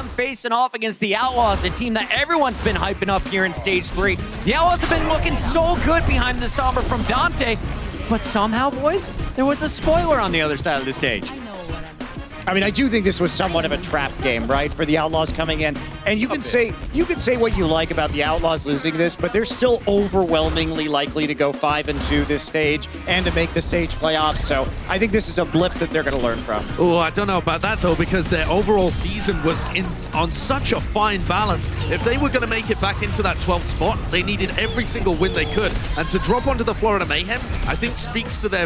facing off against the Outlaws, a team that everyone's been hyping up here in Stage 3. The Outlaws have been looking so good behind the Sombra from Dante, but somehow, boys, there was a spoiler on the other side of the stage. I mean, I do think this was somewhat of a trap game, right, for the Outlaws coming in. And you can say what you like about the Outlaws losing this, but they're still overwhelmingly likely to go 5-2 this stage and to make the stage playoffs. So I think this is a blip that they're going to learn from. Oh, I don't know about that though, because their overall season was on such a fine balance. If they were going to make it back into that 12th spot, they needed every single win they could. And to drop onto the Florida Mayhem, I think speaks to the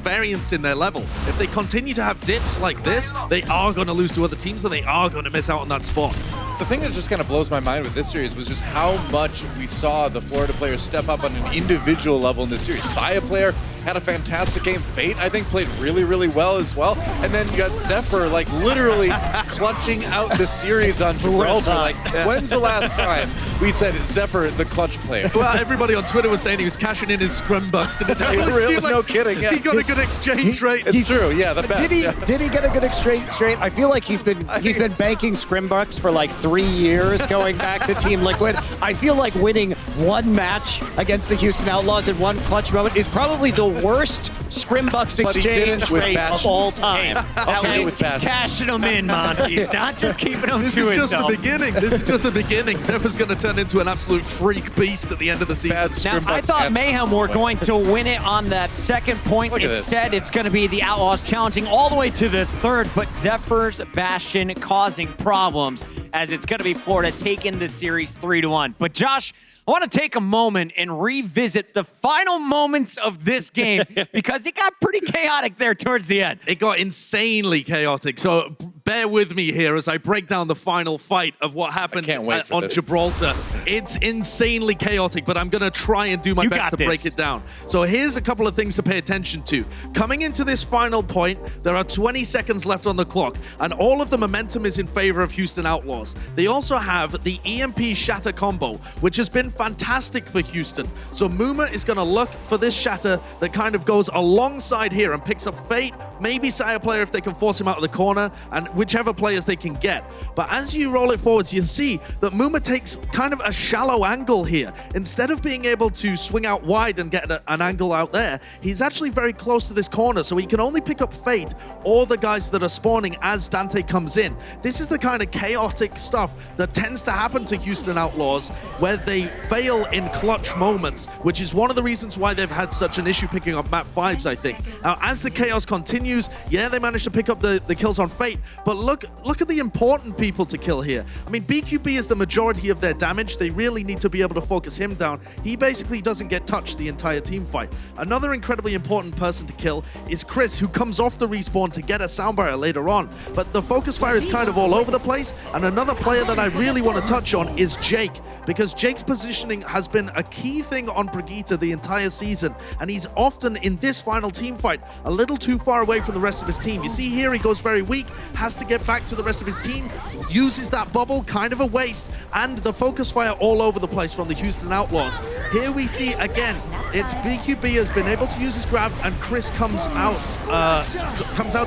variance in their level. If they continue to have dips like this, they are going to lose to other teams and they are going to miss out on that spot. The thing that just kind of blows my mind with this series was just how much we saw the Florida players step up on an individual level in this series. Saya player had a fantastic game. Fate, I think, played really, really well as well. And then you got Zephyr, like, literally clutching out the series on Gibraltar. Like, when's the last time we said Zephyr, the clutch player? Well, everybody on Twitter was saying he was cashing in his scrum bucks in the day. Really? No kidding. Yeah. He got a good exchange rate. It's true, yeah, the best. Did he get a good exchange rate? I feel like he's been banking scrim bucks for like 3 years going back to Team Liquid. I feel like winning one match against the Houston Outlaws in one clutch moment is probably the worst scrim bucks exchange rate of all time. At least he's cashing them in, man. He's not just keeping them to himself. This is just the beginning. This is just the beginning. Zephyr's going to turn into an absolute freak beast at the end of the season. Now, I thought Mayhem were going to win it on that second point. Instead, it's going to be the Outlaws challenging all the way to the third, but Zephyr's Bastion causing problems as it's going to be Florida taking the series 3-1. But Josh, I want to take a moment and revisit the final moments of this game because it got pretty chaotic there towards the end. It got insanely chaotic. So bear with me here as I break down the final fight of what happened on Gibraltar. It's insanely chaotic, but I'm going to try and do my best to break it down. So here's a couple of things to pay attention to. Coming into this final point, there are 20 seconds left on the clock, and all of the momentum is in favor of Houston Outlaws. They also have the EMP Shatter combo, which has been fantastic for Houston. So Muma is going to look for this Shatter that kind of goes alongside here and picks up Fate, maybe Saya player if they can force him out of the corner, and whichever players they can get. But as you roll it forwards, you see that Muma takes kind of a shallow angle here. Instead of being able to swing out wide and get an angle out there, he's actually very close to this corner, so he can only pick up Fate or the guys that are spawning as Dante comes in. This is the kind of chaotic stuff that tends to happen to Houston Outlaws, where they fail in clutch moments, which is one of the reasons why they've had such an issue picking up map 5s, I think. Now, as the chaos continues, yeah, they managed to pick up the kills on Fate, but look at the important people to kill here. I mean, BQB is the majority of their damage. They really need to be able to focus him down. He basically doesn't get touched the entire team fight. Another incredibly important person to kill is Chris, who comes off the respawn to get a sound barrier later on. But the focus fire is kind of all over the place. And another player that I really want to touch on is Jake, because Jake's positioning has been a key thing on Brigitte the entire season. And he's often in this final team fight a little too far away from the rest of his team. You see here, he goes very weak, has to get back to the rest of his team, uses that bubble, kind of a waste, and the focus fire all over the place from the Houston Outlaws. Here we see again, it's BQB has been able to use his grab, and Chris comes out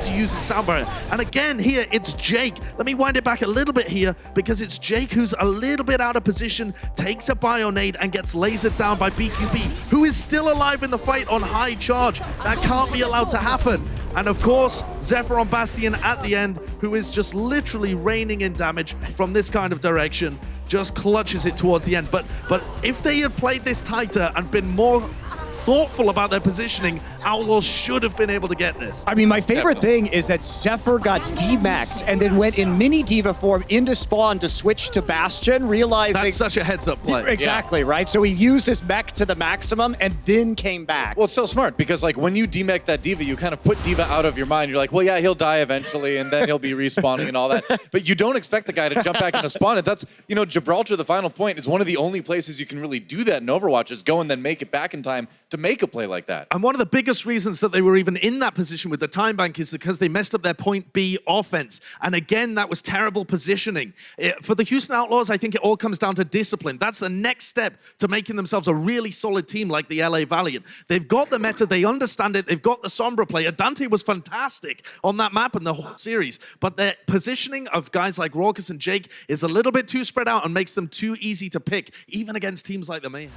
to use his sound barrier. And again here, it's Jake. Let me wind it back a little bit here, because it's Jake who's a little bit out of position, takes a Bionade and gets lasered down by BQB, who is still alive in the fight on high charge. That can't be allowed to happen. And of course, Zephyr on Bastion at the end, who is just literally raining in damage from this kind of direction, just clutches it towards the end. But if they had played this tighter and been more thoughtful about their positioning, Outlaws should have been able to get this. I mean, my favorite thing is that Zephyr got D-maxed and then went in mini diva form into spawn to switch to Bastion, realizing... That's such a heads-up play. Exactly, right? So he used his mech to the maximum and then came back. Well, it's so smart, because like when you demech that diva, you kind of put diva out of your mind. You're like, well, yeah, he'll die eventually, and then he'll be respawning and all that. But you don't expect the guy to jump back into spawn. And that's, you know, Gibraltar, the final point, is one of the only places you can really do that in Overwatch, is go and then make it back in time to to make a play like that. And one of the biggest reasons that they were even in that position with the time bank is because they messed up their point B offense. And again, that was terrible positioning. For the Houston Outlaws, I think it all comes down to discipline. That's the next step to making themselves a really solid team like the LA Valiant. They've got the meta, they understand it, they've got the Sombra player. Dante was fantastic on that map and the whole series, but their positioning of guys like Raucus and Jake is a little bit too spread out and makes them too easy to pick, even against teams like the Mayhem.